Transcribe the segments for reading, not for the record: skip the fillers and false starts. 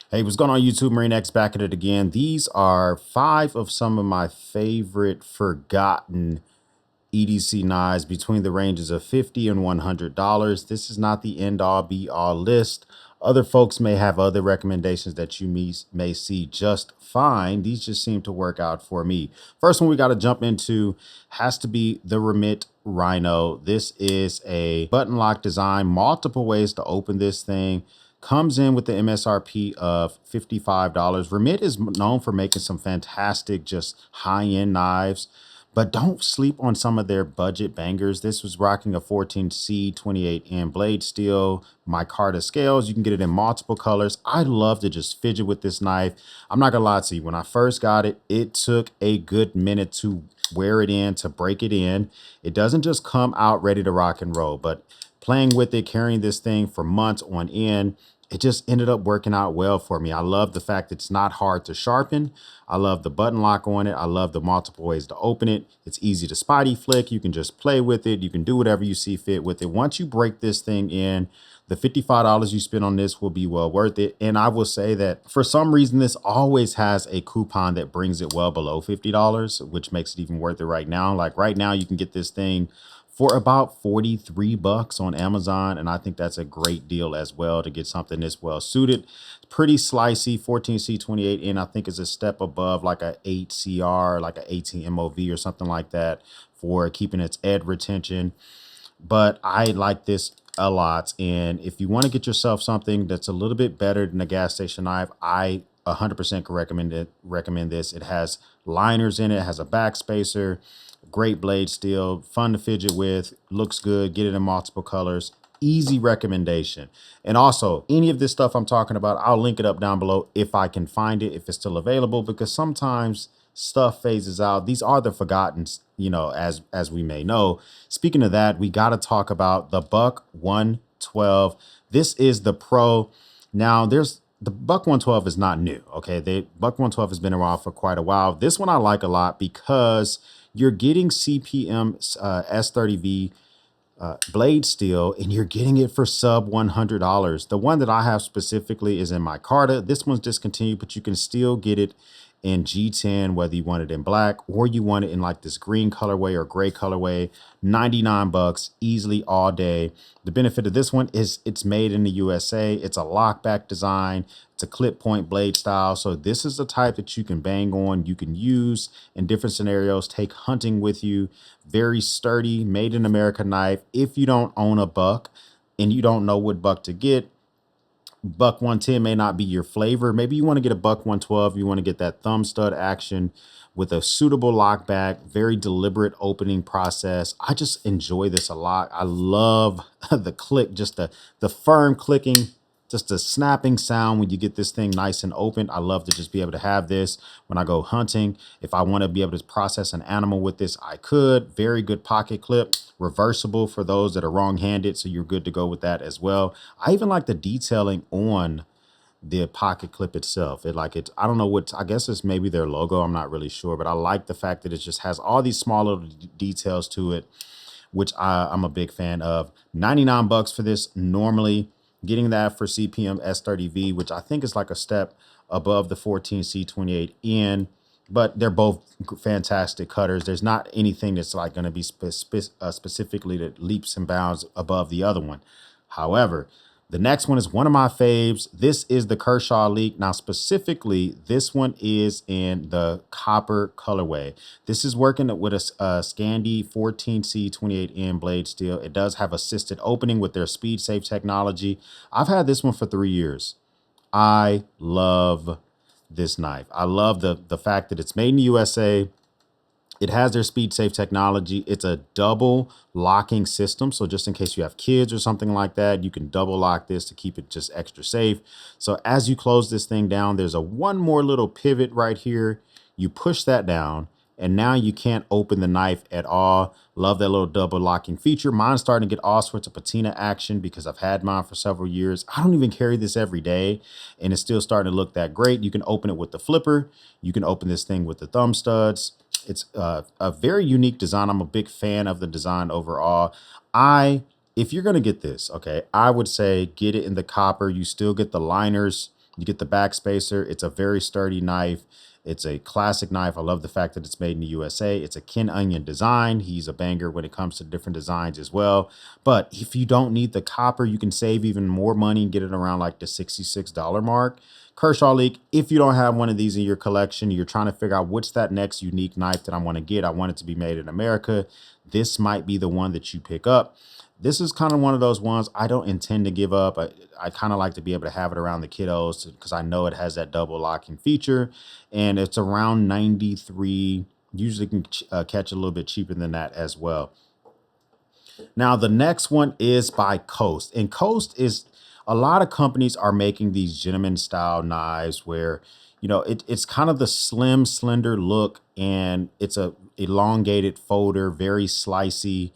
Hey, what's going on YouTube? Marine X back at it again. These are 5 of some of my favorite forgotten EDC knives between the ranges of $50 and $100. This is not the end all be all list. Other folks may have other recommendations that you may see just fine. These just seem to work out for me. First one we got to jump into has to be the Remit Rhino. This is a button lock design, multiple ways to open this thing. Comes in with the MSRP of $55. Remit is known for making some fantastic, just high-end knives, but don't sleep on some of their budget bangers. This was rocking a 14C 28N blade steel, micarta scales. You can get it in multiple colors. I love to just fidget with this knife. I'm not gonna lie to you, when I first got it, it took a good minute to wear it in, to break it in. It doesn't just come out ready to rock and roll, but playing with it, carrying this thing for months on end, it just ended up working out well for me. I love the fact that it's not hard to sharpen. I love the button lock on it. I love the multiple ways to open it. It's easy to spotty flick. You can just play with it. You can do whatever you see fit with it. Once you break this thing in, the $55 you spend on this will be well worth it. And I will say that for some reason, this always has a coupon that brings it well below $50, which makes it even worth it right now. Like right now, you can get this thing for about 43 bucks on Amazon. And I think that's a great deal as well to get something this well suited. Pretty slicey, 14C28, and I think is a step above like a 8CR, like a 18 MOV or something like that for keeping its ed retention. But I like this a lot. And if you want to get yourself something that's a little bit better than a gas station knife, I 100% can recommend this. It has liners in it, has a backspacer, great blade steel, fun to fidget with, looks good, get it in multiple colors. Easy recommendation. And also, any of this stuff I'm talking about, I'll link it up down below if I can find it, if it's still available, because sometimes stuff phases out. These are the forgotten, as we may know. Speaking of that, we got to talk about the Buck 112. This is the Pro. Now, the Buck 112 is not new, okay? The Buck 112 has been around for quite a while. This one I like a lot because you're getting CPM S30V blade steel, and you're getting it for sub $100. The one that I have specifically is in micarta. This one's discontinued, but you can still get it in G10, whether you want it in black or you want it in like this green colorway or gray colorway. 99 bucks easily all day. The benefit of this one is it's made in the USA. It's a lockback design. It's a clip point blade style. So this is the type that you can bang on. You can use in different scenarios. Take hunting with you. Very sturdy, made in America knife. If you don't own a buck and you don't know what buck to get, Buck 110 may not be your flavor. Maybe you want to get a Buck 112. You want to get that thumb stud action with a suitable lockback, very deliberate opening process. I just enjoy this a lot. I love the click, just the firm clicking, just the snapping sound when you get this thing nice and open. I love to just be able to have this when I go hunting. If I want to be able to process an animal with this, I could. Very good pocket clip. Reversible for those that are wrong-handed, so you're good to go with that as well. I even like the detailing on the pocket clip itself. I don't know what, I guess it's maybe their logo. I'm not really sure, but I like the fact that it just has all these small little details to it, which I'm a big fan of. 99 bucks for this normally. Getting that for CPM S30V, which I think is like a step above the 14C28N, but they're both fantastic cutters. There's not anything that's like going to be specifically that leaps and bounds above the other one. However, the next one is one of my faves. This is the Kershaw Leak. Now, specifically, this one is in the copper colorway. This is working with a Scandi 14C28N blade steel. It does have assisted opening with their speed safe technology. I've had this one for 3 years. I love this knife. I love the fact that it's made in the USA. It has their speed safe technology. It's a double locking system. So just in case you have kids or something like that, you can double lock this to keep it just extra safe. So as you close this thing down, there's one more little pivot right here. You push that down and now you can't open the knife at all. Love that little double locking feature. Mine's starting to get all sorts of patina action because I've had mine for several years. I don't even carry this every day and it's still starting to look that great. You can open it with the flipper. You can open this thing with the thumb studs. It's a very unique design. I'm a big fan of the design overall. If you're going to get this, okay, I would say get it in the copper. You still get the liners You get the back spacer. It's a very sturdy knife. It's a classic knife. I love the fact that it's made in the USA. It's a Ken Onion design. He's a banger when it comes to different designs as well. But if you don't need the copper, you can save even more money and get it around like the $66 mark. Kershaw Leak, if you don't have one of these in your collection, you're trying to figure out what's that next unique knife that I want to get. I want it to be made in America. This might be the one that you pick up. This is kind of one of those ones I don't intend to give up. I kind of like to be able to have it around the kiddos because I know it has that double locking feature, and it's around 93. Usually can catch a little bit cheaper than that as well. Now, the next one is by Coast, and Coast is a lot of companies are making these gentleman style knives where, you know, it's kind of the slim, slender look, and it's a elongated folder, very slicey.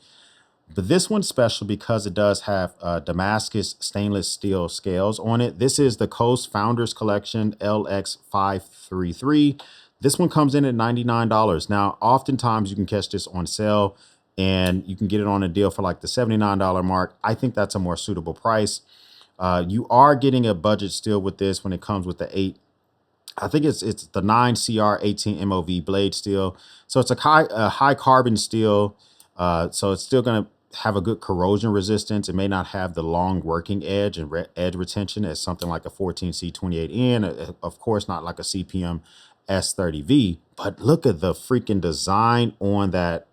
But this one's special because it does have Damascus stainless steel scales on it. This is the Coast Founders Collection LX533. This one comes in at $99. Now, oftentimes you can catch this on sale and you can get it on a deal for like the $79 mark. I think that's a more suitable price. You are getting a budget steel with this when it comes with the 8. I think it's the 9CR18 MOV blade steel. So it's a high carbon steel. So it's still going to have a good corrosion resistance. It may not have the long working edge and edge retention as something like a 14C28N. Of course, not like a CPM S30V. But look at the freaking design on that,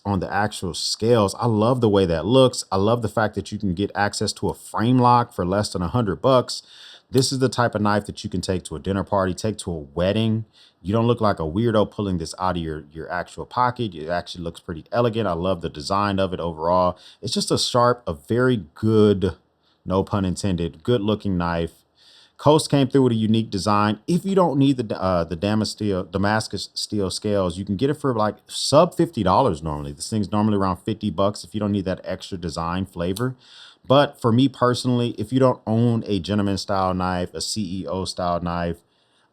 on the actual scales. I love the way that looks. I love the fact that you can get access to a frame lock for less than $100. This is the type of knife that you can take to a dinner party, take to a wedding. You don't look like a weirdo pulling this out of your actual pocket. It actually looks pretty elegant. I love the design of it overall. It's just a sharp, a very good, no pun intended, good looking knife. Coast came through with a unique design. If you don't need the Damascus steel scales, you can get it for like sub $50 normally. This thing's normally around $50 if you don't need that extra design flavor. But for me personally, if you don't own a gentleman style knife, a CEO style knife,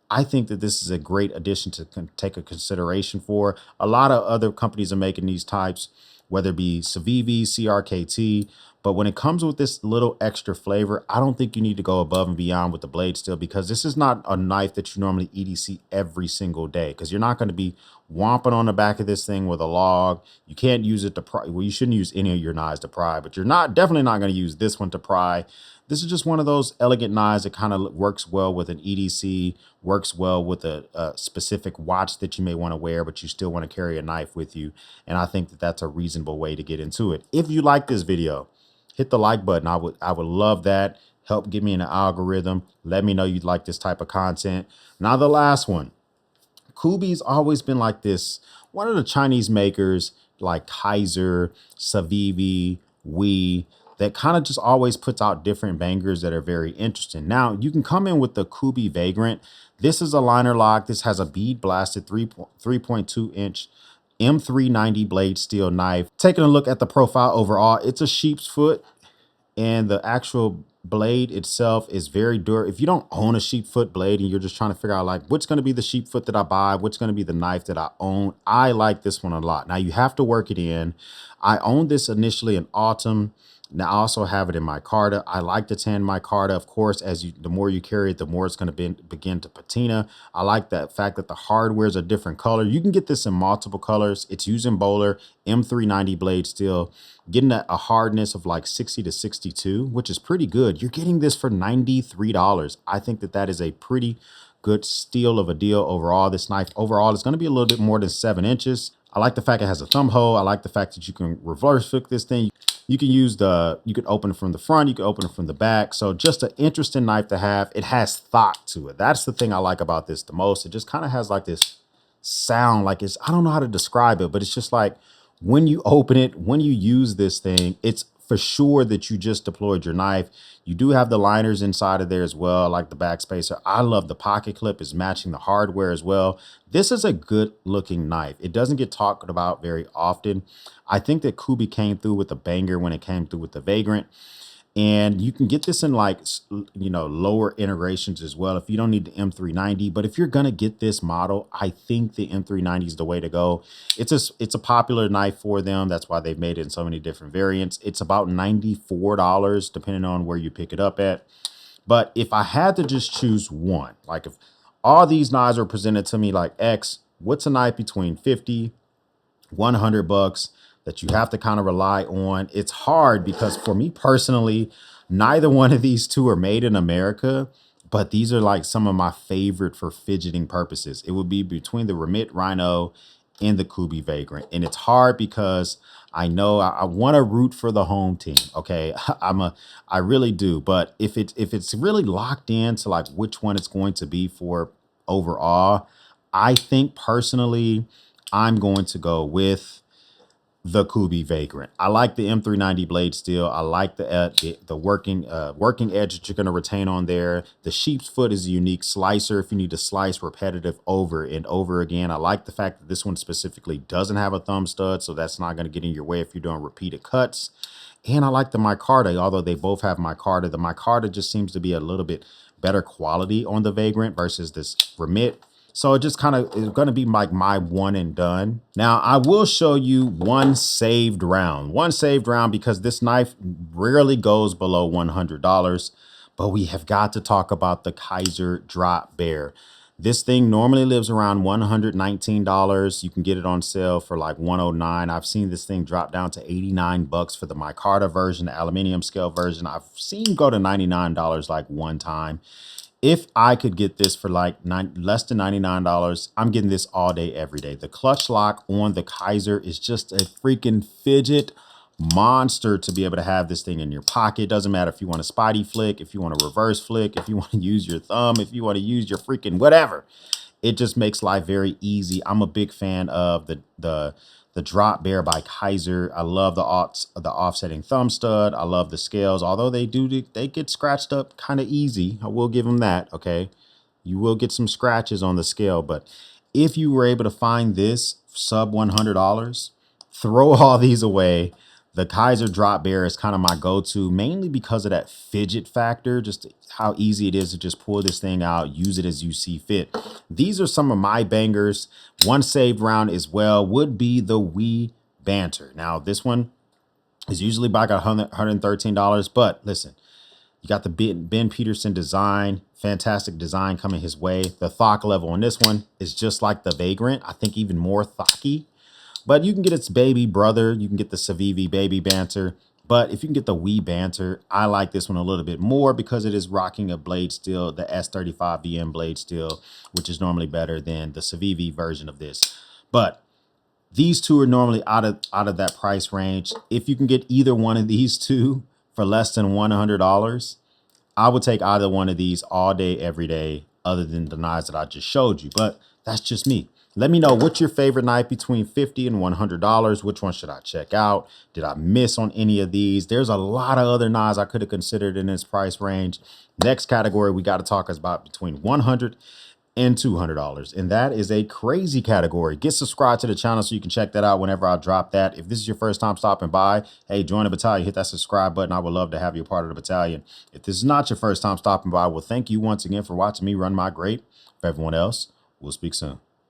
I think that this is a great addition to take a consideration for. A lot of other companies are making these types, whether it be Civivi, CRKT. But when it comes with this little extra flavor, I don't think you need to go above and beyond with the blade steel, because this is not a knife that you normally EDC every single day, because you're not going to be whomping on the back of this thing with a log. You can't use it to pry. Well, you shouldn't use any of your knives to pry, but you're definitely not going to use this one to pry. This is just one of those elegant knives that kind of works well with an EDC, works well with a specific watch that you may want to wear, but you still want to carry a knife with you. And I think that that's a reasonable way to get into it. If you like this video, hit the like button. I would love that. Help get me in the algorithm. Let me know you'd like this type of content. Now, the last one. Kubi's always been like this. One of the Chinese makers like Kaiser, Civivi, Wii, that kind of just always puts out different bangers that are very interesting. Now, you can come in with the Kubi Vagrant. This is a liner lock. This has a bead blasted 3.2 inch M390 blade steel knife. Taking a look at the profile overall, it's a sheep's foot, and the actual blade itself is very durable. If you don't own a sheep foot blade and you're just trying to figure out like what's going to be the sheep foot that I buy, what's going to be the knife that I own, I like this one a lot. Now, you have to work it in. I owned this initially in autumn. Now, I also have it in micarta. I like to tan micarta. Of course, the more you carry it, the more it's going to begin to patina. I like that fact that the hardware is a different color. You can get this in multiple colors. It's using Bowler M390 blade steel, getting a hardness of like 60 to 62, which is pretty good. You're getting this for $93. I think that that is a pretty good steal of a deal overall. This knife overall is going to be a little bit more than 7 inches. I like the fact it has a thumb hole. I like the fact that you can reverse hook this thing. You can open it from the front, you can open it from the back. So just an interesting knife to have. It has thought to it. That's the thing I like about this the most. It just kind of has like this sound, like I don't know how to describe it, but it's just like when you open it, when you use this thing, it's for sure that you just deployed your knife. You do have the liners inside of there as well, like the back spacer. I love the pocket clip is matching the hardware as well. This is a good looking knife. It doesn't get talked about very often. I think that Kubi came through with a banger when it came through with the Vagrant. And you can get this in like, lower integrations as well if you don't need the M390. But if you're going to get this model, I think the M390 is the way to go. It's a popular knife for them. That's why they've made it in so many different variants. It's about $94 depending on where you pick it up at. But if I had to just choose one, like if all these knives are presented to me like X, what's a knife between 50, 100 bucks that you have to kind of rely on? It's hard because for me personally, neither one of these two are made in America, but these are like some of my favorite for fidgeting purposes. It would be between the Remit Rhino and the Kubi Vagrant. And it's hard because I know I want to root for the home team. Okay. I really do. But if it's really locked into like which one it's going to be for overall, I think personally, I'm going to go with the Kubi Vagrant. I like the M390 blade steel. I like the working edge that you're going to retain on there. The sheep's foot is a unique slicer if you need to slice repetitive over and over again. I like the fact that this one specifically doesn't have a thumb stud, so that's not going to get in your way if you're doing repeated cuts. And I like the micarta, although they both have micarta. The micarta just seems to be a little bit better quality on the Vagrant versus this Remit. So it just kind of is going to be like my one and done. Now, I will show you one saved round because this knife rarely goes below $100, but we have got to talk about the Custer Drop Bear. This thing normally lives around $119. You can get it on sale for like $109. I've seen this thing drop down to 89 bucks for the micarta version, the aluminum scale version. I've seen go to $99 like one time. If I could get this for like less than $99, I'm getting this all day, every day. The clutch lock on the Custer is just a freaking fidget monster to be able to have this thing in your pocket. Doesn't matter if you want a spidey flick, if you want a reverse flick, if you want to use your thumb, if you want to use your freaking whatever. It just makes life very easy. I'm a big fan of the Drop Bear by Custer. I love the offsetting thumb stud. I love the scales, although they get scratched up kind of easy. I will give them that. Okay, you will get some scratches on the scale, but if you were able to find this sub $100, throw all these away. The Custer Drop Bear is kind of my go-to, mainly because of that fidget factor, just how easy it is to just pull this thing out, use it as you see fit. These are some of my bangers. One saved round as well would be the Wee Banter. Now, this one is usually back at $113, but listen, you got the Ben Peterson design, fantastic design coming his way. The thock level on this one is just like the Vagrant, I think even more thocky. But you can get its baby brother. You can get the Civivi Baby Banter. But if you can get the Wee Banter, I like this one a little bit more because it is rocking a blade steel, the S35VM blade steel, which is normally better than the Civivi version of this. But these two are normally out of that price range. If you can get either one of these two for less than $100, I would take either one of these all day, every day, other than the knives that I just showed you. But that's just me. Let me know what's your favorite knife between $50 and $100. Which one should I check out? Did I miss on any of these? There's a lot of other knives I could have considered in this price range. Next category we got to talk is about between $100 and $200. And that is a crazy category. Get subscribed to the channel so you can check that out whenever I drop that. If this is your first time stopping by, hey, join the battalion, hit that subscribe button. I would love to have you a part of the battalion. If this is not your first time stopping by, well, thank you once again for watching me run my grape. For everyone else, we'll speak soon.